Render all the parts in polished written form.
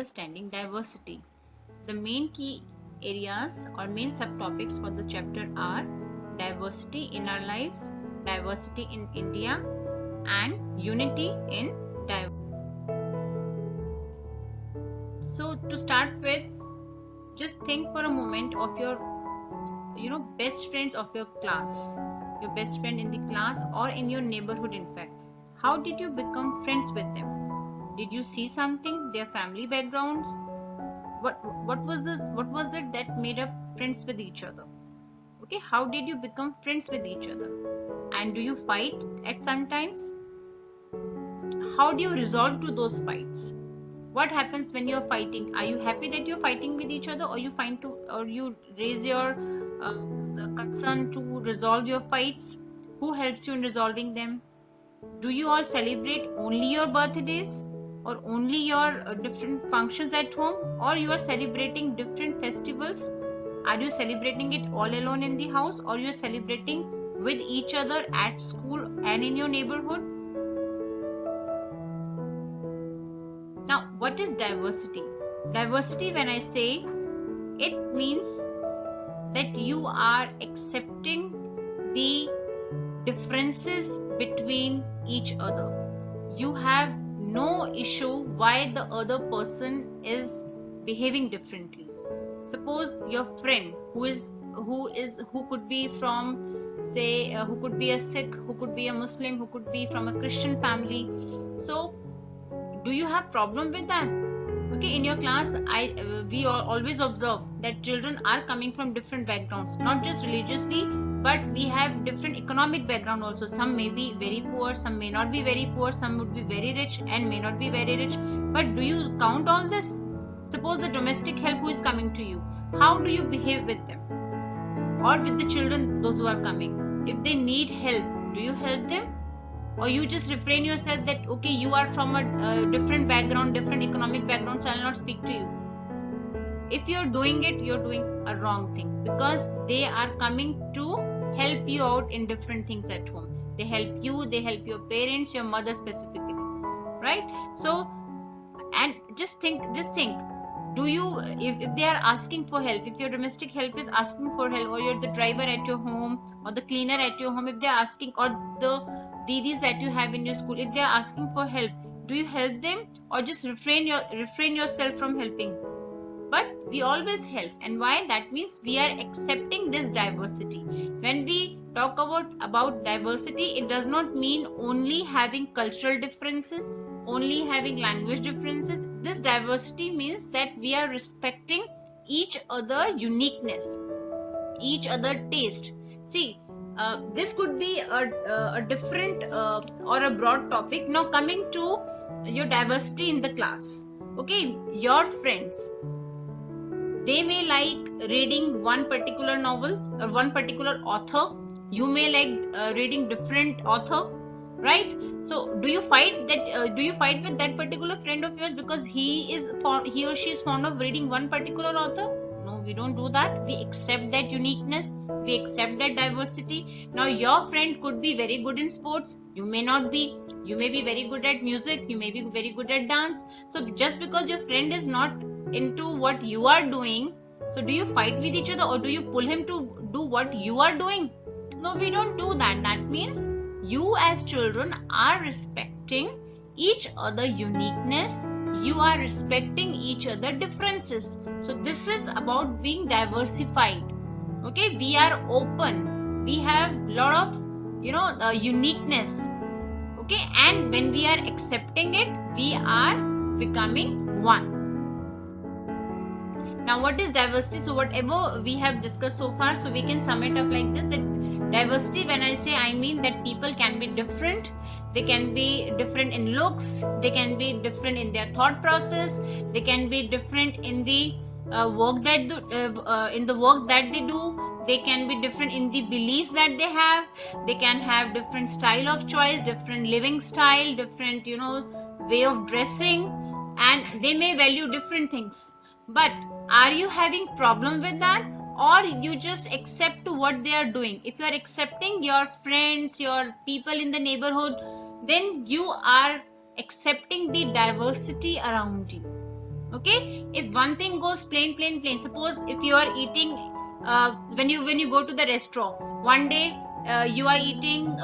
understanding diversity. The main key areas or main subtopics for the chapter are diversity in our lives, diversity in India, and unity in diversity. So to start with, just think for a moment of your best friends of your class, your best friend in the class or in your neighborhood. In fact, how did you become friends with them? Did you see something, their family backgrounds? What was it that made up friends with each other? Okay, how did you become friends with each other? And do you fight at some times? How do you resolve to those fights? What happens when you're fighting? Are you happy that you're fighting with each other, or you raise your concern to resolve your fights? Who helps you in resolving them? Do you all celebrate only your birthdays or only your different functions at home, or you are celebrating different festivals? Are you celebrating it all alone in the house, or you are celebrating with each other at school and in your neighborhood? Now, what is diversity? Diversity, when I say, it means that you are accepting the differences between each other. You have no issue why the other person is behaving differently. Suppose your friend who could be from, say, who could be a Sikh, who could be a Muslim, who could be from a Christian family. So do you have problem with that? Okay, in your class, we always observe that children are coming from different backgrounds, not just religiously, but we have different economic background also. Some may be very poor, some may not be very poor, some would be very rich and may not be very rich. But do you count all this? Suppose the domestic help who is coming to you, how do you behave with them? Or with the children, those who are coming? If they need help, do you help them? Or you just refrain yourself that, okay, you are from a different background, different economic background, so I'll not speak to you. If you're doing it, you're doing a wrong thing, because they are coming to help you out in different things at home. They help you, they help your parents, your mother specifically, right? So, and just think, do you, if they are asking for help, if your domestic help is asking for help, or you're the driver at your home or the cleaner at your home, if they're asking, or the didis that you have in your school, if they're asking for help, do you help them, or just refrain yourself from helping? But we always help. And why? That means we are accepting this diversity. When we talk about diversity, it does not mean only having cultural differences, only having language differences. This diversity means that we are respecting each other uniqueness, each other taste. See, this could be a different or a broad topic. Now coming to your diversity in the class. Okay, your friends, they may like reading one particular novel or one particular author. You may like reading different author, right? So do you fight with that particular friend of yours because he or she is fond of reading one particular author? No, we don't do that. We accept that uniqueness, we accept that diversity. Now your friend could be very good in sports, you may not be. You may be very good at music, you may be very good at dance. So just because your friend is not into what you are doing, so do you fight with each other, or do you pull him to do what you are doing? No, we don't do that. That means you as children are respecting each other uniqueness, you are respecting each other differences. So this is about being diversified. Okay, we are open, we have lot of uniqueness. Okay, and when we are accepting it, we are becoming one. Now what is diversity? So whatever we have discussed so far, so we can sum it up like this, that diversity, when I say, I mean that people can be different. They can be different in looks, they can be different in their thought process, they can be different in the work that they do, they can be different in the beliefs that they have, they can have different style of choice, different living style, different way of dressing, and they may value different things. But are you having problem with that, or you just accept what they are doing? If you are accepting your friends, your people in the neighborhood, then you are accepting the diversity around you. Okay, if one thing goes plain, suppose if you are eating when you go to the restaurant one day, you are eating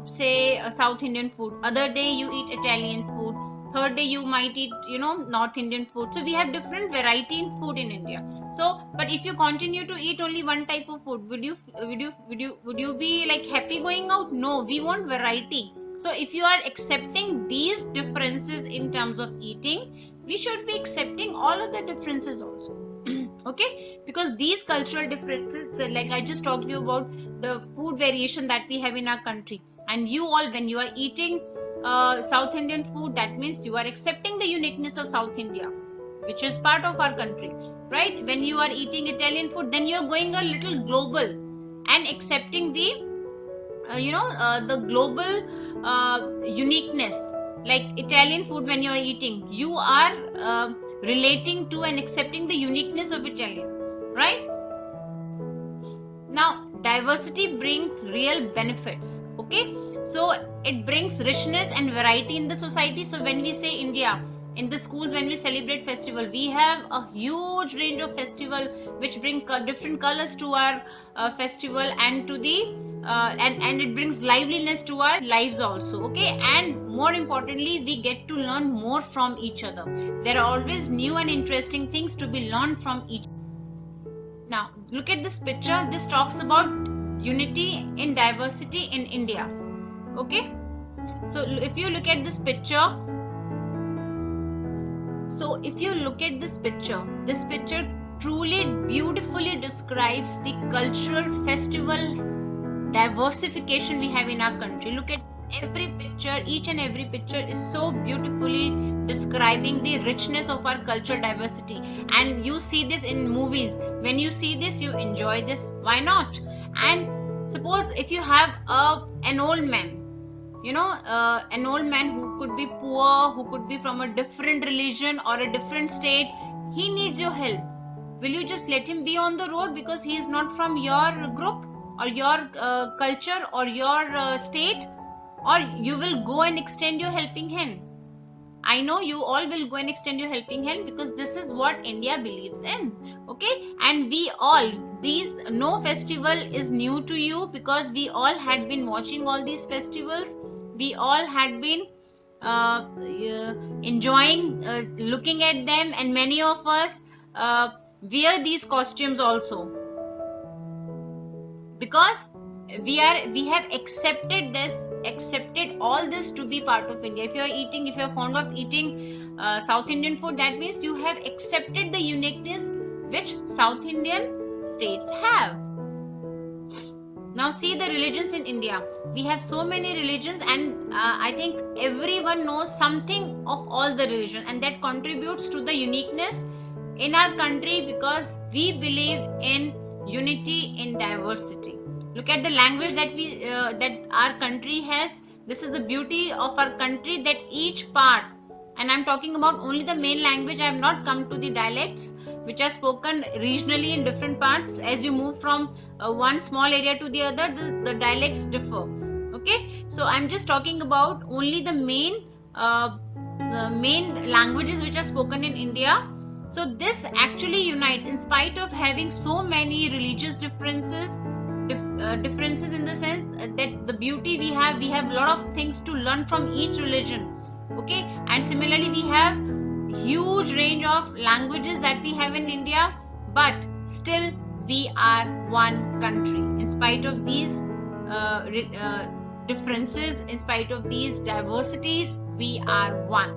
say South Indian food, other day you eat Italian food, third day you might eat North Indian food. So we have different variety in food in India. So but if you continue to eat only one type of food, would you be like happy going out? No, we want variety. So if you are accepting these differences in terms of eating, we should be accepting all of the differences also. Okay, because these cultural differences, like I just talked to you about the food variation that we have in our country, and you all, when you are eating South Indian food, that means you are accepting the uniqueness of South India, which is part of our country, right? When you are eating Italian food, then you are going a little global and accepting the the global uniqueness. Like Italian food, when you are eating, you are relating to and accepting the uniqueness of Italian, right? Now diversity brings real benefits. Okay, so it brings richness and variety in the society. So when we say India, in the schools, when we celebrate festival, we have a huge range of festival which bring different colors to our festival, and to the and it brings liveliness to our lives also. Okay, and more importantly, we get to learn more from each other. There are always new and interesting things to be learned from each. Now look at this picture. This talks about unity in diversity in India. Okay, so if you look at this picture, this picture truly beautifully describes the cultural festival diversification we have in our country. Look at every picture, each and every picture is so beautifully describing the richness of our cultural diversity. And you see this in movies. When you see this, you enjoy this. Why not? And suppose if you have an old man, an old man who could be poor, who could be from a different religion or a different state, he needs your help. Will you just let him be on the road because he is not from your group or your culture or your state? Or you will go and extend your helping hand? I know you all will go and extend your helping hand, because this is what India believes in. Okay, and we all, no festival is new to you, because we all had been watching all these festivals. We all had been enjoying looking at them, and many of us wear these costumes also, because we have accepted all this to be part of India. If you are fond of eating South Indian food, that means you have accepted the uniqueness which South Indian states have. Now see the religions in India. We have so many religions, and I think everyone knows something of all the religion, and that contributes to the uniqueness in our country, because we believe in unity in diversity. Look at the language that our country has. This is the beauty of our country, that each part, and I'm talking about only the main language. I have not come to the dialects which are spoken regionally in different parts. As you move from one small area to the other, the dialects differ. Okay, so I'm just talking about only the main languages which are spoken in India. So this actually unites, in spite of having so many religious differences in the sense that the beauty we have a lot of things to learn from each religion. Okay, and similarly we have huge range of languages that we have in India, but still we are one country. In spite of these differences, in spite of these diversities, we are one.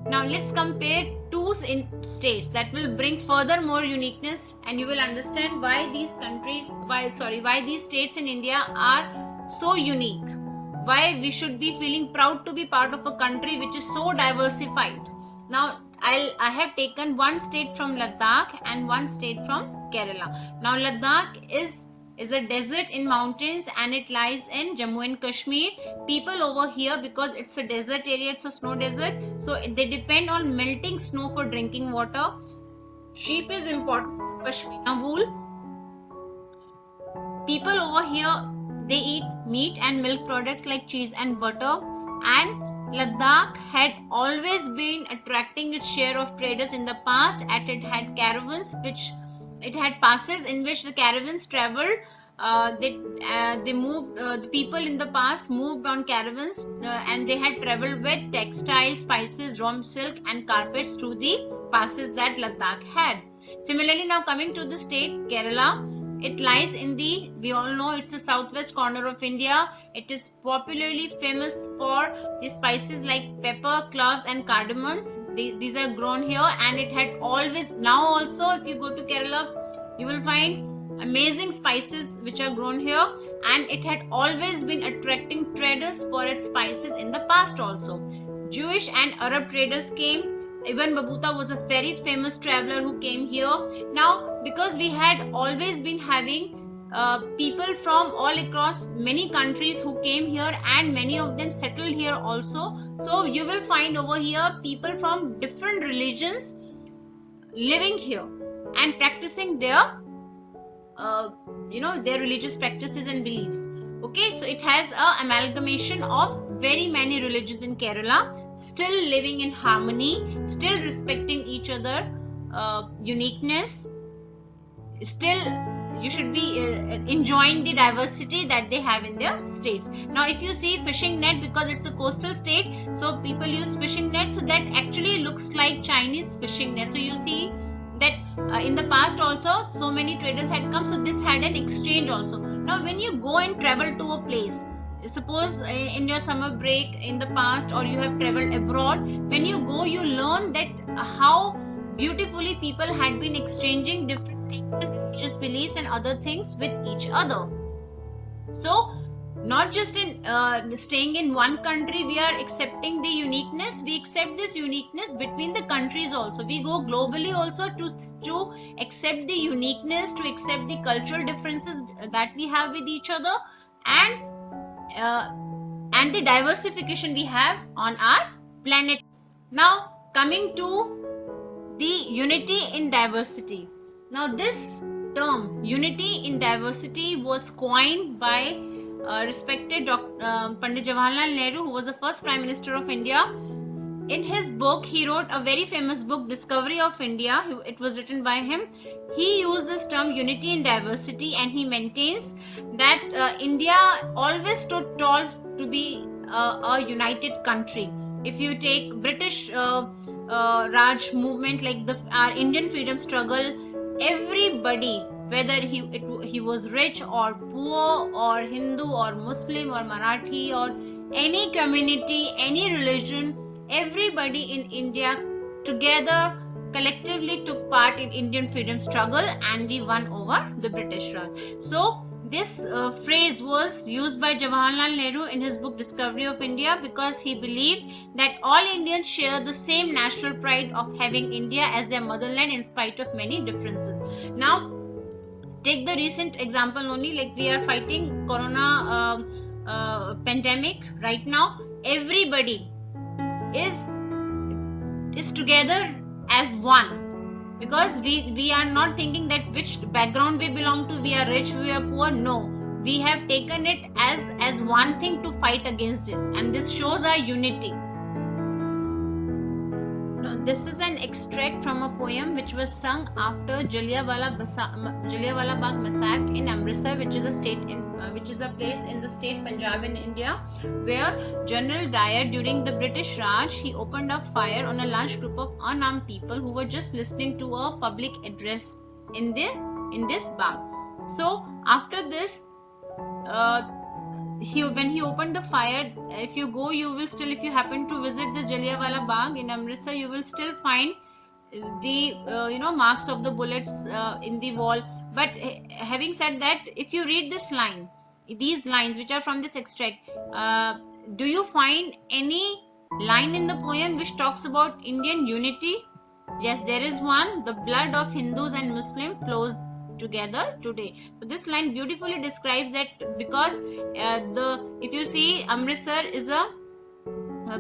Now let's compare two states that will bring further more uniqueness, and you will understand why these states in India are so unique, why we should be feeling proud to be part of a country which is so diversified. Now I have taken one state from Ladakh and one state from Kerala. Now Ladakh is a desert in mountains, and it lies in Jammu and Kashmir. People over here, because it's a desert area, it's a snow desert, so they depend on melting snow for drinking water. Sheep is important, Pashmina wool. People over here, they eat meat and milk products like cheese and butter, and Ladakh had always been attracting its share of traders in the past, and it had caravans which it had passes in which the caravans traveled. They moved, the people in the past moved on caravans, and they had traveled with textiles, spices, raw silk and carpets through the passes that Ladakh had. Similarly, now coming to the state Kerala, it lies in the, we all know it's the southwest corner of India. It is popularly famous for the spices like pepper, cloves and cardamoms. These are grown here, and it had always, now also if you go to Kerala, you will find amazing spices which are grown here, and it had always been attracting traders for its spices in the past also. Jewish and Arab traders came. Ibn Battuta was a very famous traveler who came here. Now, because we had always been having people from all across many countries who came here, and many of them settled here also. So you will find over here people from different religions living here and practicing their their religious practices and beliefs. Okay, so it has a amalgamation of very many religions in Kerala, still living in harmony, still respecting each other uniqueness. Still you should be enjoying the diversity that they have in their states. Now if you see fishing net, because it's a coastal state, so people use fishing net, so that actually looks like Chinese fishing net. So you see that in the past also so many traders had come, so this had an exchange also. Now when you go and travel to a place, suppose in your summer break in the past, or you have traveled abroad, when you go you learn that how beautifully people had been exchanging different things and religious beliefs and other things with each other. So not just in staying in one country we are accepting the uniqueness, we accept this uniqueness between the countries also. We go globally also to accept the uniqueness, to accept the cultural differences that we have with each other, and the diversification we have on our planet. Now coming to the unity in diversity. Now this term unity in diversity was coined by respected Pandit Jawaharlal Nehru, who was the first Prime Minister of India. In his book, he wrote a very famous book, Discovery of India. It was written by him. He used this term unity in diversity, and he maintains that India always stood tall to be a united country. If you take British Raj movement, like our Indian freedom struggle, everybody, whether he was rich or poor or Hindu or Muslim or Marathi or any community, any religion, everybody in India together collectively took part in Indian freedom struggle, and we won over the British Raj. So this phrase was used by Jawaharlal Nehru in his book Discovery of India, because he believed that all Indians share the same national pride of having India as their motherland in spite of many differences. Now take the recent example only, like we are fighting corona pandemic right now. Everybody is together as one, because we are not thinking that which background we belong to, we are rich, we are poor. No, we have taken it as one thing to fight against this, and this shows our unity. This is an extract from a poem which was sung after Jallianwala Bagh massacre in Amritsar, which is a place in the state Punjab in India, where General Dyer, during the British Raj, he opened up fire on a large group of unarmed people who were just listening to a public address in this bagh. So after this, when he opened the fire, if you go, you will still, if you happen to visit this Jallianwala Bagh in Amritsar, you will still find the marks of the bullets in the wall. But having said that, if you read these lines which are from this extract, do you find any line in the poem which talks about Indian unity? Yes, there is one. The blood of Hindus and Muslims flows together today. So this line beautifully describes that, because if you see, Amritsar is a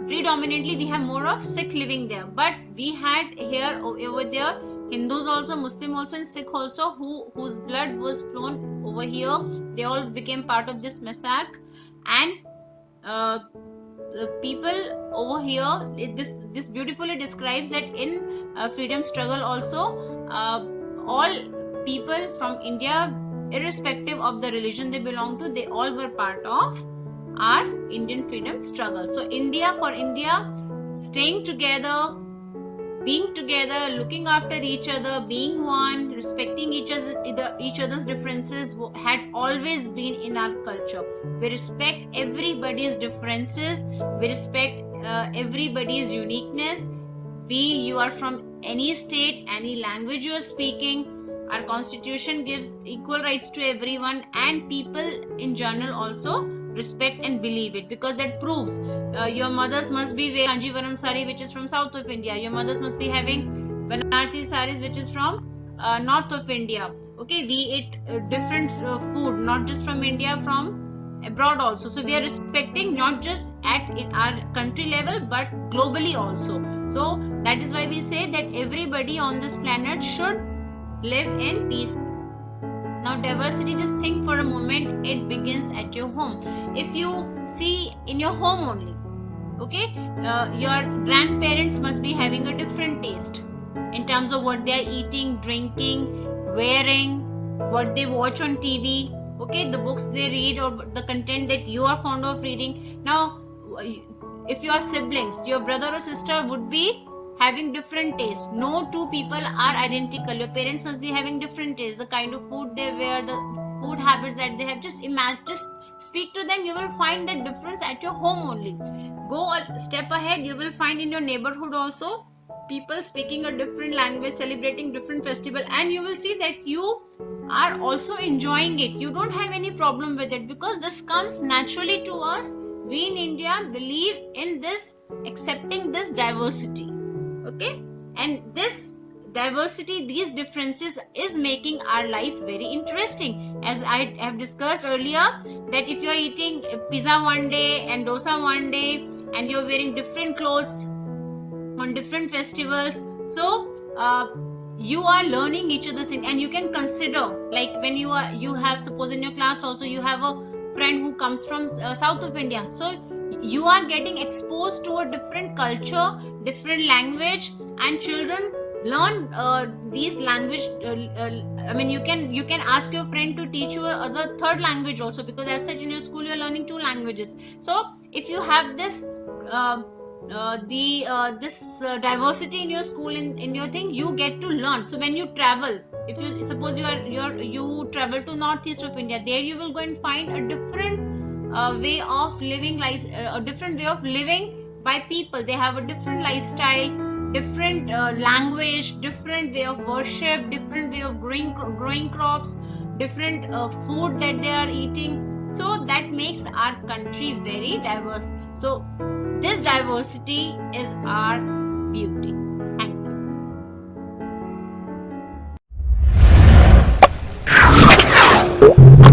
predominantly we have more of Sikh living there, but we had here over there Hindus also, Muslim also, and Sikh also, whose blood was flown over here. They all became part of this massacre, and the people over here, this beautifully describes that in freedom struggle also, all people from India, irrespective of the religion they belong to, they all were part of our Indian freedom struggle. So for India, staying together, being together, looking after each other, being one, respecting each other's differences had always been in our culture. We respect everybody's differences. We respect everybody's uniqueness. You are from any state, any language you are speaking. Our constitution gives equal rights to everyone, and people in general also respect and believe it, because that proves your mothers must be wearing Kanjivaram sari, which is from south of India. Your mothers must be having Banarsi saris, which is from north of India. Okay, we eat different food, not just from India, from abroad also. So we are respecting not just in our country level, but globally also. So that is why we say that everybody on this planet should live in peace. Now, diversity, just think for a moment, it begins at your home. If you see in your home only, okay, your grandparents must be having a different taste in terms of what they are eating, drinking, wearing, what they watch on TV, okay, the books they read, or the content that you are fond of reading. Now, if you are siblings, your brother or sister would be having different tastes. No two people are identical. Your parents must be having different tastes, the kind of food they wear, the food habits that they have. Just speak to them, you will find that difference at your home only. Go a step ahead, you will find in your neighborhood also people speaking a different language, celebrating different festival, and you will see that you are also enjoying it. You don't have any problem with it, because this comes naturally to us. We in India believe in this, accepting this diversity. Okay, and this diversity, these differences is making our life very interesting. As I have discussed earlier, that if you are eating pizza one day and dosa one day, and you're wearing different clothes on different festivals, so you are learning each other's thing. And you can consider, like when you have, suppose in your class also you have a friend who comes from south of India, so you are getting exposed to a different culture, different language, and children learn these language. I mean, you can ask your friend to teach you a third language also, because as such in your school you are learning 2 languages. So if you have this diversity in your school, in your thing, you get to learn. So when you travel, if you suppose you travel to northeast of India, there you will go and find a different way of living life, a different way of living by people. They have a different lifestyle, different language, different way of worship, different way of growing crops, different food that they are eating. So that makes our country very diverse. So this diversity is our beauty. Thank you.